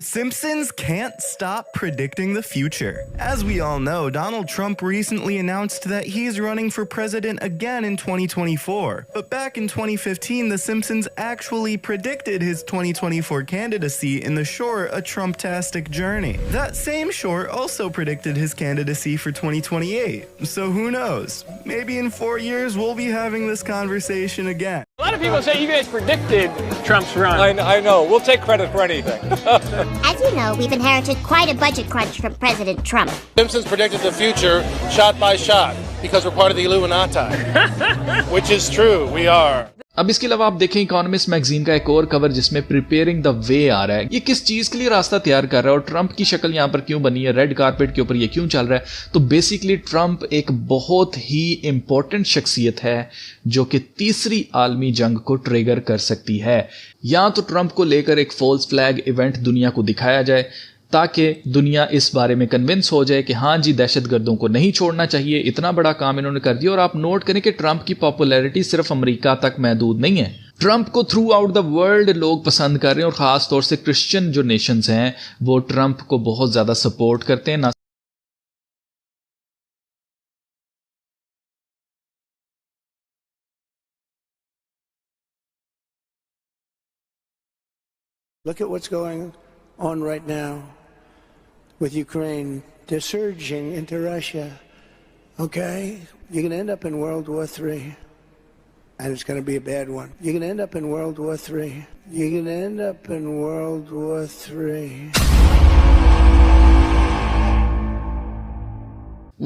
Simpsons can't stop predicting the future. As we all know, Donald Trump recently announced that he's running for president again in 2024. But back in 2015, The Simpsons actually predicted his 2024 candidacy in the short A Trump-tastic Journey. That same short also predicted his candidacy for 2028. So who knows? Maybe in 4 years we'll be having this conversation again. A lot of people say you guys predicted Trump's run. I know. We'll take credit for anything. As you know, we've inherited quite a budget crunch from President Trump. Simpsons predicted the future shot by shot because we're part of the Illuminati. Which is true. We are. अब इसके अलावा आप देखें economist magazine का एक और cover जिसमें preparing the way आ रहा है। ये किस चीज के लिए रास्ता तैयार कर रहा है और ट्रंप की शक्ल यहां पर क्यों बनी है, रेड कारपेट के ऊपर ये क्यों चल रहा है। तो बेसिकली ट्रंप एक बहुत ही इंपॉर्टेंट शख्सियत है जो कि तीसरी आलमी जंग को ट्रिगर कर सकती है। या तो ट्रंप को लेकर एक फॉल्स फ्लैग इवेंट दुनिया को दिखाया जाए ताकि दुनिया इस बारे में कन्विंस हो जाए कि हाँ जी दहशतगर्दों को नहीं छोड़ना चाहिए, इतना बड़ा काम इन्होंने कर दिया। और आप नोट करें कि ट्रंप की पॉपुलैरिटी सिर्फ अमेरिका तक महदूद नहीं है, ट्रंप को थ्रू आउट द वर्ल्ड लोग पसंद कर रहे हैं और खास तौर से क्रिश्चियन जो नेशंस हैं वो ट्रंप को बहुत ज्यादा सपोर्ट करते हैं। ना Look at what's going on right now with Ukraine. They're surging into Russia. Okay? You're going to end up in World War III. And it's going to be a bad one. You're going to end up in World War III. You're going to end up in World War III.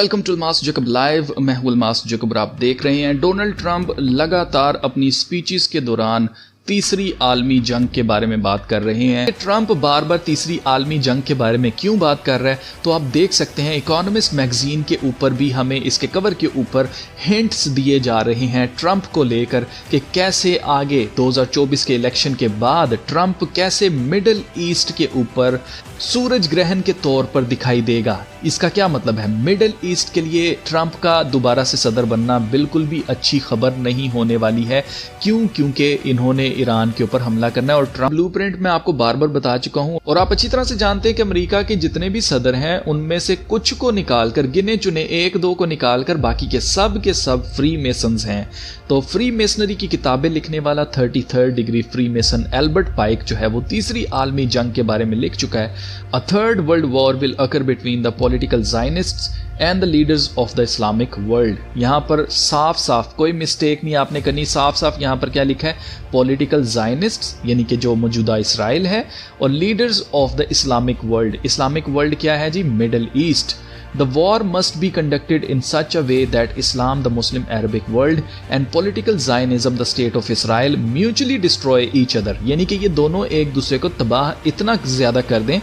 Welcome to Mass Jacob live. मैं हूं मास Jacob और आप देख रहे हैं। Donald Trump लगातार अपनी speeches के दौरान तीसरी आलमी जंग के बारे में बात कर रहे हैं। ट्रंप बार बार तीसरी आलमी जंग के बारे में क्यों बात कर रहा है तो आप देख सकते हैं इकोनॉमिस्ट मैगजीन के ऊपर भी हमें इसके कवर के ऊपर हिंट्स दिए जा रहे हैं ट्रंप को लेकर कि कैसे आगे 2024 के इलेक्शन के बाद ट्रंप कैसे मिडिल ईस्ट के ऊपर सूरज ग्रहण के तौर पर दिखाई देगा। इसका क्या मतलब है? मिडिल ईस्ट के लिए ट्रंप का दोबारा से सदर बनना बिल्कुल भी अच्छी खबर नहीं होने वाली है। क्यों? क्योंकि इन्होंने ईरान के ऊपर हमला करना है और ट्रंप ब्लूप्रिंट में आपको बार बार बता चुका हूं और आप अच्छी तरह से जानते हैं कि अमेरिका के जितने भी सदर हैं उनमें से कुछ को निकालकर, गिने चुने एक दो को निकालकर बाकी के सब फ्री मेसन्स हैं। तो फ्री मेसनरी की किताबें लिखने वाला 33rd degree freemason Albert Pike जो है वो तीसरी आलमी जंग के बारे में लिख चुका है। A third world war will occur between the political Zionists and the leaders of the Islamic world। यहाँ पर साफ साफ कोई मिस्टेक नहीं आपने करनी, साफ साफ यहाँ पर क्या लिखा है? पॉलिटिकल जाइनिस्ट्स यानी कि जो मौजूदा इसराइल है और leaders of the Islamic world. Islamic world क्या है जी? Middle east. The war must be conducted in such a way that Islam, the Muslim Arabic world, and political Zionism, the state of Israel, mutually destroy each other। यानी कि ये दोनों एक दूसरे को तबाह इतना ज्यादा कर दें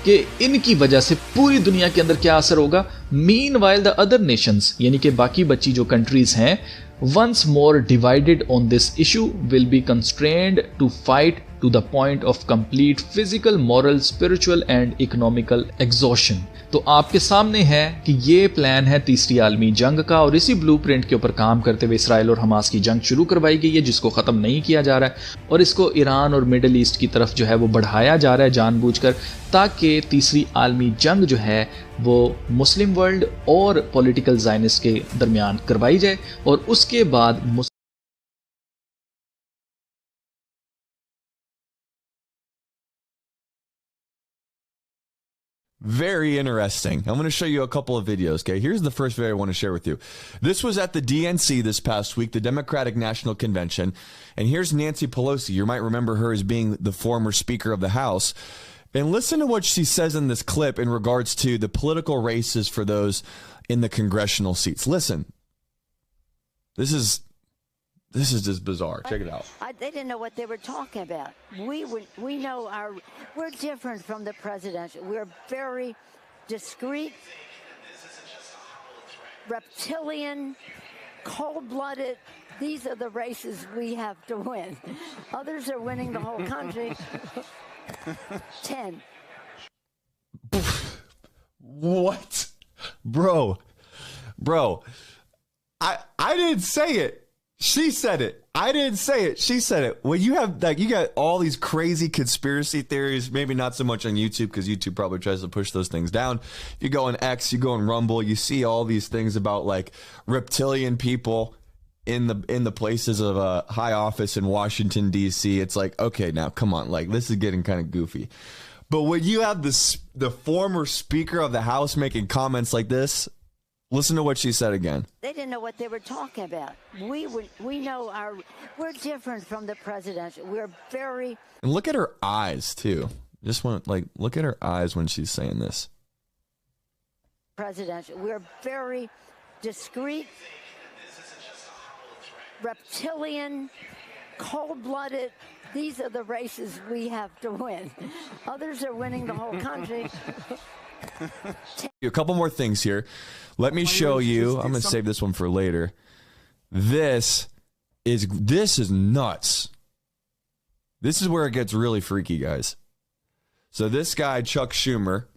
कि इनकी वजह से पूरी दुनिया के अंदर क्या असर होगा? Meanwhile the other nations यानी कि बाकी बची जो कंट्रीज हैं once more divided on this issue will be constrained to fight to the point of complete physical, moral, spiritual and economical exhaustion। तो आपके सामने है कि ये प्लान है तीसरी आलमी जंग का और इसी ब्लूप्रिंट के ऊपर काम करते हुए इसराइल और हमास की जंग शुरू करवाई गई है जिसको ख़त्म नहीं किया जा रहा है और इसको ईरान और मिडिल ईस्ट की तरफ जो है वो बढ़ाया जा रहा है जानबूझकर ताकि तीसरी आलमी जंग जो है वो मुस्लिम वर्ल्ड और पॉलिटिकल जायनिस्ट के दरमियान करवाई जाए और उसके बाद Very interesting. I'm going to show you a couple of videos. Okay, here's the first video I want to share with you. This was at the DNC this past week, the Democratic National Convention. And here's Nancy Pelosi. You might remember her as being the former Speaker of the House. And listen to what she says in this clip in regards to the political races for those in the congressional seats. Listen. This is just bizarre. Check it out. They didn't know what they were talking about. We know we're different from the presidential. We're very discreet, reptilian, cold-blooded. These are the races we have to win. Others are winning the whole country. 10. What? Bro. I didn't say it. She said it. I didn't say it. She said it. When you have you got all these crazy conspiracy theories, maybe not so much on YouTube because YouTube probably tries to push those things down. If you go on X, you go on Rumble, you see all these things about like reptilian people in the places of high office in Washington D.C. It's like, okay, now come on, like this is getting kind of goofy. But when you have the former Speaker of the House making comments like this, listen to what she said again. They didn't know what they were talking about. We know we're different from the presidential. We're very. And look at her eyes too. Just want look at her eyes when she's saying this. Presidential. We're very discreet, reptilian, cold-blooded. These are the races we have to win. Others are winning the whole country. A couple more things here. Let me show you. I'm going to save this one for later. This is nuts. This is where it gets really freaky, guys. So this guy, Chuck Schumer,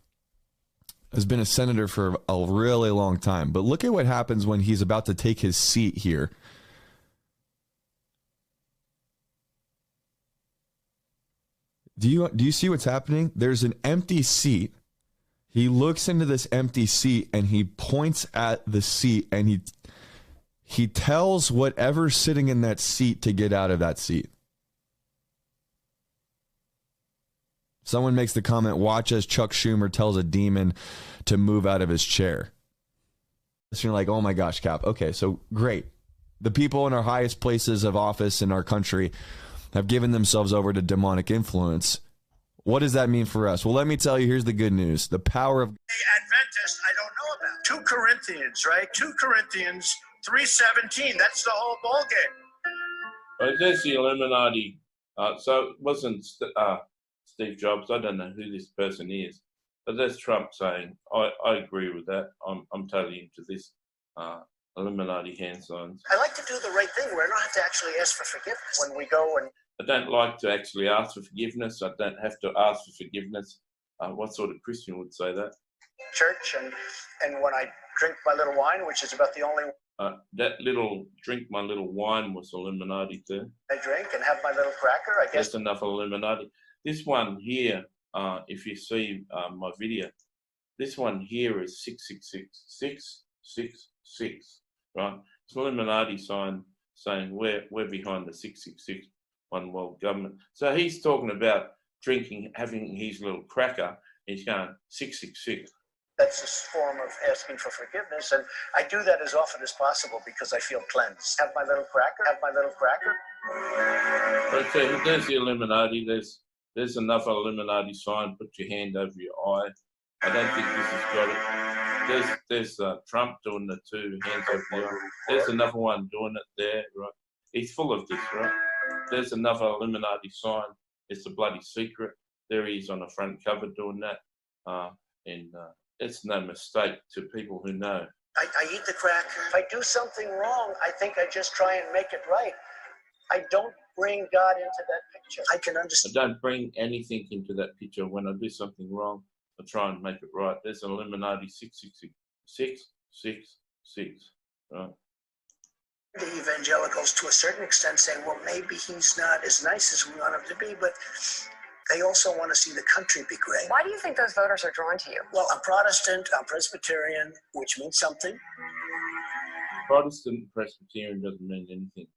has been a senator for a really long time. But look at what happens when he's about to take his seat here. Do you see what's happening? There's an empty seat. He looks into this empty seat and he points at the seat and he tells whatever's sitting in that seat to get out of that seat. Someone makes the comment, watch as Chuck Schumer tells a demon to move out of his chair. So you're like, oh my gosh, Cap. Okay, so great. The people in our highest places of office in our country have given themselves over to demonic influence. What does that mean for us? Well, let me tell you, here's the good news. The power of Adventist, I don't know about. 2 Corinthians, right? 2 Corinthians 3:17. That's the whole ballgame. But there's the Illuminati. So it wasn't Steve Jobs. I don't know who this person is. But there's Trump saying, I agree with that. I'm totally into this Illuminati hand signs. I like to do the right thing where I don't have to actually ask for forgiveness when we go and. I don't like to actually ask for forgiveness. I don't have to ask for forgiveness. What sort of Christian would say that? Church and when I drink my little wine, which is about the only. That little drink, my little wine was Illuminati too. I drink and have my little cracker, I guess. That's enough Illuminati. This one here, if you see my video, this one here is 666, right? It's an Illuminati sign saying we're behind the 666. One world government. So he's talking about drinking, having his little cracker. He's going 666. That's a form of asking for forgiveness, and I do that as often as possible because I feel cleansed. Have my little cracker. Have my little cracker. But there's the Illuminati. There's enough Illuminati sign. Put your hand over your eye. I don't think this has got it. There's Trump doing the 2 hands over the eye. There's another one doing it there, right? He's full of this, right? There's another Illuminati sign. It's a bloody secret. There he is on the front cover doing that. And it's no mistake to people who know. I eat the cracker. If I do something wrong, I think I just try and make it right. I don't bring God into that picture. I can understand. I don't bring anything into that picture. When I do something wrong, I try and make it right. There's an Illuminati 666, right? The evangelicals, to a certain extent, saying, well, maybe he's not as nice as we want him to be, but they also want to see the country be great. Why do you think those voters are drawn to you? Well, I'm Protestant, I'm Presbyterian, which means something. Protestant Presbyterian doesn't mean anything,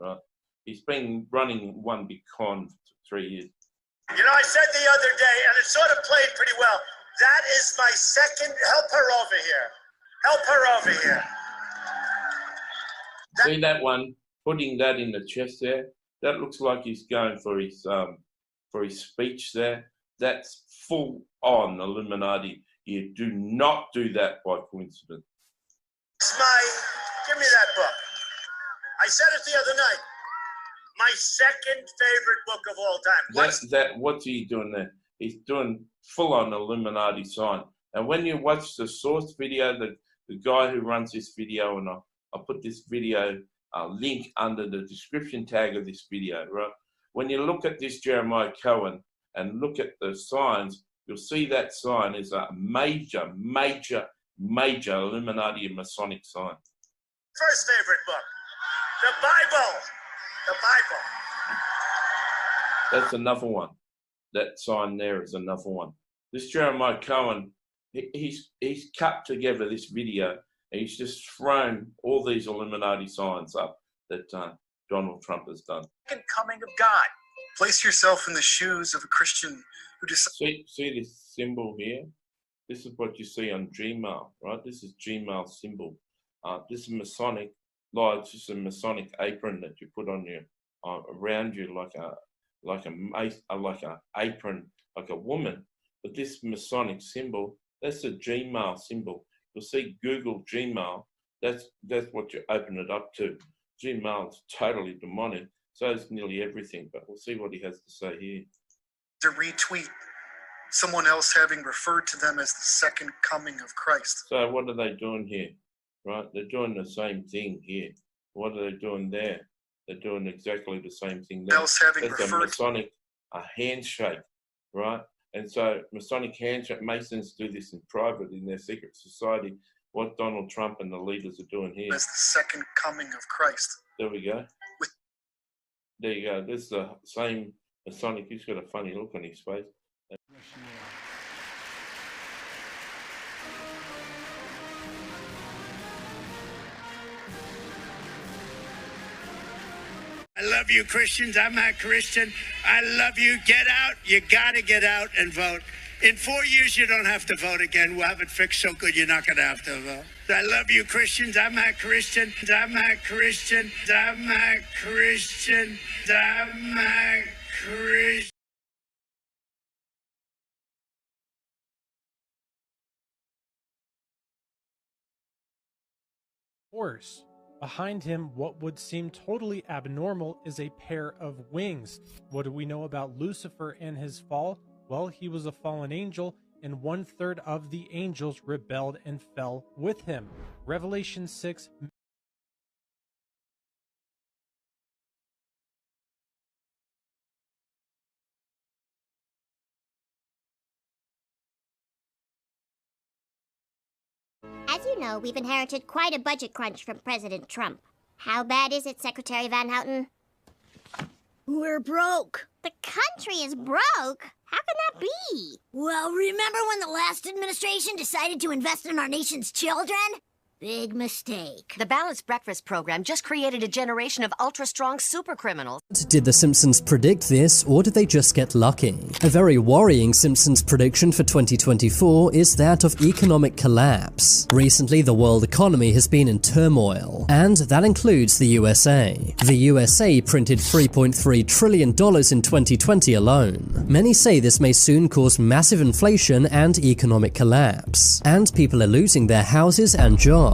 right? He's been running one big con for 3 years. You know, I said the other day, and it sort of played pretty well, that is my second, help her over here. Help her over here. See that one, putting that in the chest there? That looks like he's going for his speech there. That's full on Illuminati. You do not do that by coincidence. Give me that book. I said it the other night. My second favorite book of all time. What's he doing there? He's doing full on Illuminati sign. And when you watch the source video, the guy who runs this video, and I'll put this video link under the description tag of this video, right? When you look at this Jeremiah Cohen and look at the signs, you'll see that sign is a major Illuminati and Masonic sign. First favorite book. The Bible. The Bible. That's another one. That sign there is another one. This Jeremiah Cohen, he's cut together this video and he's just thrown all these Illuminati signs up that Donald Trump has done. Second coming of God. Place yourself in the shoes of a Christian who just see this symbol here. This is what you see on Gmail, right? This is Gmail symbol. This is Masonic. Like it's just a Masonic apron that you put on your around you like a apron, like a woman. But this Masonic symbol, that's a Gmail symbol. You'll see Google Gmail. That's what you open it up to. Gmail is totally demonic. So is nearly everything. But we'll see what he has to say here. to retweet someone else having referred to them as the second coming of Christ. So what are they doing here? Right? They're doing the same thing here. What are they doing there? They're doing exactly the same thing there. Else having That's a Masonic handshake, right? And so Masonic handshake, Masons do this in private in their secret society. What Donald Trump and the leaders are doing here. As the second coming of Christ. There we go. There you go. This is the same Masonic. He's got a funny look on his face. I love you, Christians. I'm not Christian. I love you. Get out. You got to get out and vote. In 4 years, you don't have to vote again. We'll have it fixed so good you're not going to have to vote. I love you, Christians. I'm not Christian. I'm not Christian. I'm not Christian. I'm not Christian. Horse. Behind him, what would seem totally abnormal is a pair of wings. What do we know about Lucifer and his fall? Well, he was a fallen angel, and 1/3 of the angels rebelled and fell with him. Revelation 6. As you know, we've inherited quite a budget crunch from President Trump. How bad is it, Secretary Van Houten? We're broke. The country is broke? How can that be? Well, remember when the last administration decided to invest in our nation's children? Big mistake. The Balanced Breakfast program just created a generation of ultra-strong super criminals. Did The Simpsons predict this, or did they just get lucky? A very worrying Simpsons prediction for 2024 is that of economic collapse. Recently, the world economy has been in turmoil, and that includes the USA. The USA printed $3.3 trillion in 2020 alone. Many say this may soon cause massive inflation and economic collapse, and people are losing their houses and jobs.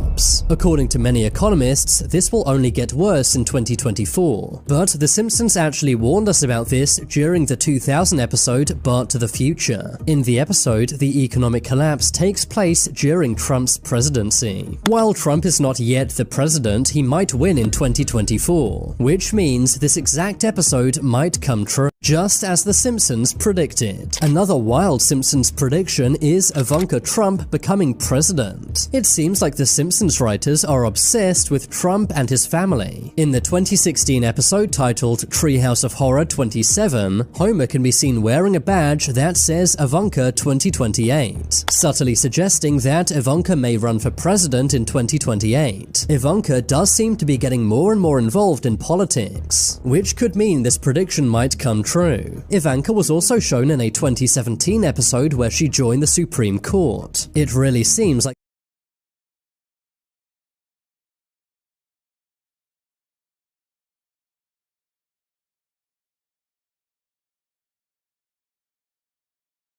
According to many economists, this will only get worse in 2024. But The Simpsons actually warned us about this during the 2000 episode But to the Future. In the episode, the economic collapse takes place during Trump's presidency. While Trump is not yet the president, he might win in 2024, which means this exact episode might come true, just as The Simpsons predicted. Another wild Simpsons prediction is Ivanka Trump becoming president. It seems like The Simpsons writers are obsessed with Trump and his family. In the 2016 episode titled Treehouse of Horror 27, Homer can be seen wearing a badge that says Ivanka 2028, subtly suggesting that Ivanka may run for president in 2028. Ivanka does seem to be getting more and more involved in politics, which could mean this prediction might come true. Ivanka was also shown in a 2017 episode where she joined the Supreme Court. It really seems like